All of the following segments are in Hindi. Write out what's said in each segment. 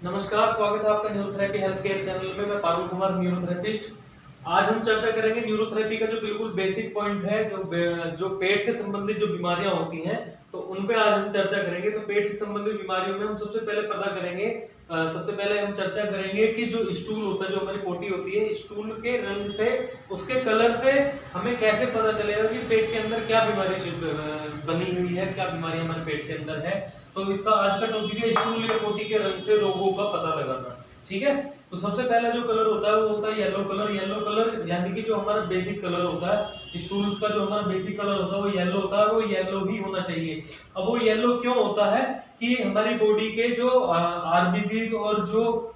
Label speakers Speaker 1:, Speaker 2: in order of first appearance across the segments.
Speaker 1: नमस्कार, स्वागत है आपका न्यूरोथेरेपी हेल्थ केयर चैनल में। मैं पारुल कुमार, न्यूरोथेरेपिस्ट। आज हम चर्चा करेंगे न्यूरोथेरेपी का जो बिल्कुल बेसिक पॉइंट है, जो पेट से संबंधित जो बीमारियां होती हैं, तो उन पे आज हम चर्चा करेंगे। तो पेट से संबंधित बीमारियों में हम सबसे पहले पता करेंगे, सबसे पहले हम चर्चा करेंगे कि जो स्टूल होता है, जो हमारी पोटी होती है, स्टूल के रंग से, उसके कलर से हमें कैसे पता चलेगा कि पेट के अंदर क्या बीमारी बनी हुई है, क्या बीमारी हमारे पेट के अंदर है। तो इसका आज का टॉपिक है स्टूल या पोटी के रंग से रोगों का पता लगाना। ठीक है, तो सबसे पहला जो कलर होता है वो होता है येलो कलर। येलो कलर यानी कि जो हमारा बेसिक कलर होता है, स्टूल्स का जो हमारा बेसिक कलर होता है वो येलो होता है, और वो येलो ही होना चाहिए। अब वो येलो क्यों होता है कि हमारी बॉडी के जो आरबीसी और जो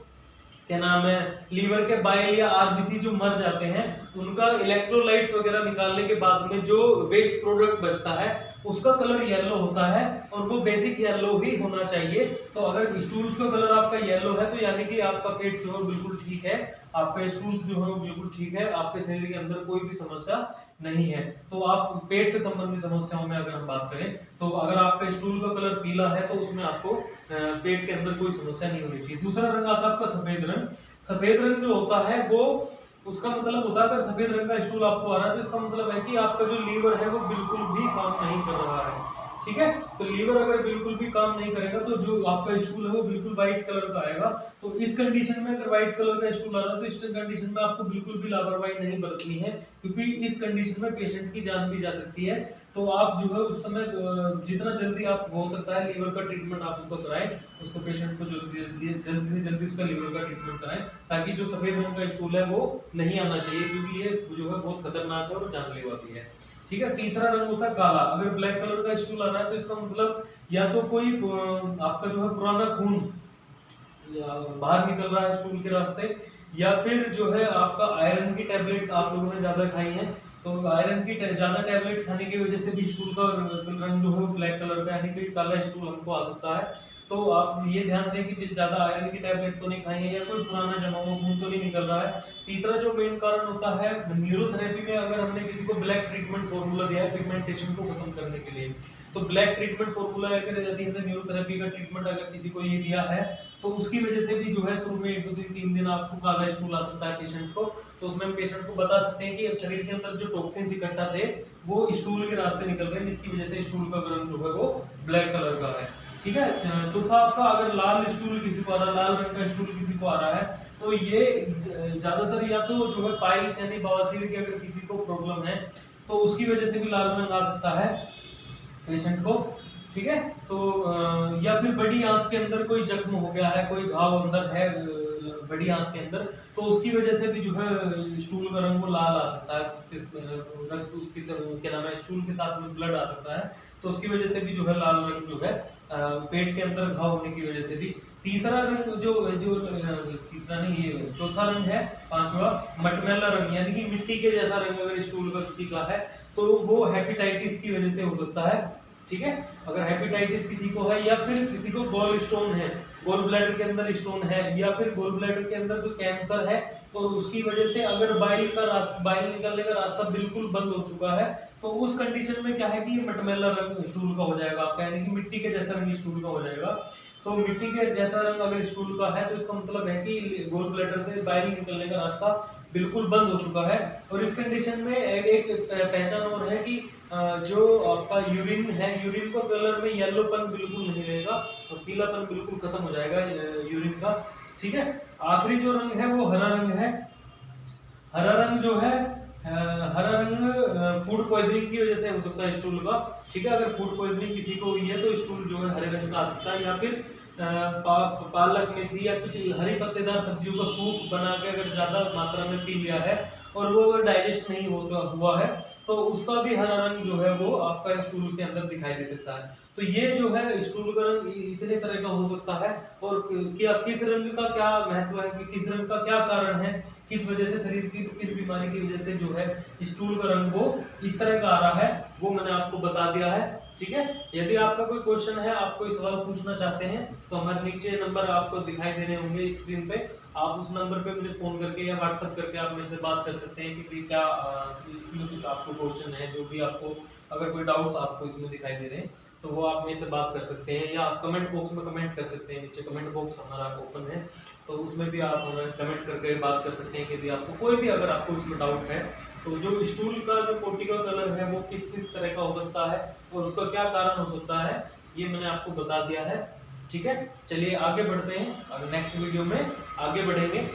Speaker 1: क्या नाम है, लीवर के बाइल या आरबीसी जो मर जाते हैं, उनका इलेक्ट्रोलाइट्स वगैरह निकालने के बाद में जो वेस्ट प्रोडक्ट बचता है उसका कलर येलो होता है, और वो बेसिक येलो ही होना चाहिए। तो अगर स्टूल्स का कलर आपका येलो है तो यानी कि आपका पेट जो है बिल्कुल ठीक है, आपका स्टूल्स जो है बिल्कुल ठीक है, आपके शरीर के अंदर कोई भी समस्या नहीं है। तो आप पेट से संबंधित समस्याओं में अगर हम बात करें, तो अगर आपका स्टूल का कलर पीला है तो उसमें आपको पेट के अंदर कोई समस्या नहीं होनी चाहिए। दूसरा रंग आता है आपका सफेद रंग। सफेद रंग जो होता है वो, उसका मतलब होता है, अगर सफेद रंग का स्टूल आपको आ रहा है तो इसका मतलब है कि आपका जो लीवर है वो बिल्कुल भी काम नहीं कर रहा है। ठीक है, तो लीवर अगर बिल्कुल भी काम नहीं करेगा तो जो आपका स्टूल है वो बिल्कुल व्हाइट कलर का आएगा। तो इस कंडीशन में अगर व्हाइट कलर का स्टूल आ रहा है तो इस कंडीशन में आपको बिल्कुल भी लापरवाही नहीं बरतनी है, क्योंकि इस कंडीशन में पेशेंट की जान भी जा सकती है। तो आप जो है उस समय जितना जल्दी आप हो सकता है लीवर का ट्रीटमेंट आप उसको कराएं, उसको पेशेंट को जल्दी से जल्दी उसका लीवर का ट्रीटमेंट कराएं, ताकि जो सफेद रंग का स्टूल है वो नहीं आना चाहिए, क्योंकि ये जो है बहुत खतरनाक है और जानलेवा भी है। ठीक है, तीसरा रंग होता है काला। अगर ब्लैक कलर का स्टूल आ रहा है तो इसका मतलब या तो कोई आपका जो है पुराना खून बाहर निकल रहा है स्टूल के रास्ते, या फिर जो है आपका आयरन की टैबलेट्स आप लोगों ने ज्यादा खाई हैं, तो आयरन की ज्यादा टैबलेट खाने की वजह से भी स्टूल का रंग जो है ब्लैक कलर का यानी कि काला स्टूल हमको आ सकता है। तो आप ये ध्यान दें कि ज्यादा आयरन की टैबलेट तो नहीं खाई है, या कोई पुराना जमा हुआ खून तो नहीं निकल रहा है। तीसरा जो मेन कारण होता है न्यूरोथेरेपी में, अगर हमने किसी को ब्लैक ट्रीटमेंट फॉर्मूला दिया है पिगमेंटेशन को खत्म करने के लिए, तो ब्लैक ट्रीटमेंट फॉर्मूला अगर यदि हमने न्यूरोथेरेपी का ट्रीटमेंट अगर किसी को ये दिया है, तो उसकी वजह से भी जो है शुरू में 1 2 दिन 3 दिन आपको काला स्टूल आ सकता है पेशेंट को। तो उसमें हम पेशेंट को बता सकते हैं कि शरीर के अंदर जो टॉक्सिन्स इकट्ठा थे वो स्टूल के रास्ते निकल रहे हैं, जिसकी वजह से स्टूल का रंग जो है वो ब्लैक कलर का है। ठीक है, चौथा आपका, अगर लाल स्टूल किसी को आ रहा है, लाल रंग का स्टूल किसी को आ रहा है, तो ये ज्यादातर या तो जो है पाइल्स यानी बवासीर की अगर किसी को प्रॉब्लम है तो उसकी वजह से भी लाल रंग आ सकता है पेशेंट को। ठीक है, तो या फिर बड़ी आंत के अंदर कोई जख्म हो गया है, कोई घाव अंदर है बड़ी आंत के अंदर, तो उसकी वजह से भी जो है स्टूल का रंग वो लाल आ सकता है, उसके रक्त उसकी क्या नाम है, स्टूल के साथ में ब्लड आ सकता है, तो उसकी वजह से भी जो है लाल रंग जो है पेट के अंदर घाव होने की वजह से भी। तीसरा रंग जो जो तीसरा नहीं, ये चौथा रंग है, पांचवा मटमैला रंग, यानी कि मिट्टी के जैसा रंग अगर स्टूल का किसी का है तो वो हेपेटाइटिस की वजह से हो सकता है। ठीक है, अगर हेपेटाइटिस किसी को है, या फिर किसी को गॉल स्टोन है, गॉल ब्लैडर के अंदर स्टोन है, या फिर गॉल ब्लैडर के अंदर कोई कैंसर है, तो उसकी वजह से अगर बाइल निकलने का रास्ता बिल्कुल बंद हो चुका है, तो उस कंडीशन में क्या है कि मटमैला रंग स्टूल का हो जाएगा आपका, यानी कि मिट्टी के जैसा रंग स्टूल का हो जाएगा। तो मिट्टी के जैसा रंग अगर स्टूल का है तो इसका मतलब है कि गॉल ब्लैडर से बाइल निकलने का रास्ता बिल्कुल बंद हो चुका है। और इस कंडीशन में एक पहचान और है कि जो आपका यूरिन है, यूरिन का कलर में येलोपन बिल्कुल नहीं रहेगा और पीलापन बिल्कुल खत्म हो जाएगा यूरिन का। ठीक है, आखिरी जो रंग है वो हरा रंग है। हरा रंग जो है, हरा रंग फूड पॉइजनिंग की वजह से हो सकता है स्टूल का। ठीक है, अगर फूड पॉइजनिंग किसी को हुई है तो स्टूल जो है हरे रंग का आ सकता है, या फिर पालक मेथी या कुछ हरी पत्तेदार सब्जियों का सूप बना के अगर ज्यादा मात्रा में पी लिया है और वो अगर डाइजेस्ट नहीं हुआ है तो उसका भी हरा रंग जो है वो आपका स्टूल के अंदर दिखाई दे सकता है। तो ये जो है स्टूल का रंग इतने तरह का हो सकता है, और क्या किस रंग का क्या महत्व है, कि किस रंग का क्या कारण है, किस वजह से शरीर की किस बीमारी की वजह से जो है स्टूल का रंग वो इस तरह का आ रहा है, वो मैंने आपको बता दिया है। ठीक है, यदि आपका कोई क्वेश्चन है, आप कोई सवाल पूछना चाहते हैं, तो हमारे नीचे नंबर आपको दिखाई दे रहे होंगे स्क्रीन पे, आप उस नंबर पे मुझे फोन करके या व्हाट्सएप करके आप मेरे से बात कर सकते हैं कि क्या इसमें कुछ आपको क्वेश्चन है, जो भी आपको अगर कोई डाउट्स आपको इसमें दिखाई दे रहे हैं तो वो आप मेरे से बात कर सकते हैं, या आप कमेंट बॉक्स में कमेंट कर सकते हैं। नीचे कमेंट बॉक्स हमारा ओपन है, तो उसमें भी आप हमें कमेंट करके बात कर सकते हैं कि भी आपको कोई भी अगर आपको इसमें डाउट है, तो जो स्टूल का जो पोटी का कलर है वो किस किस तरह का हो सकता है और उसका क्या कारण हो सकता है, ये मैंने आपको बता दिया है। ठीक है, चलिए आगे बढ़ते हैं, अब नेक्स्ट वीडियो में आगे बढ़ेंगे।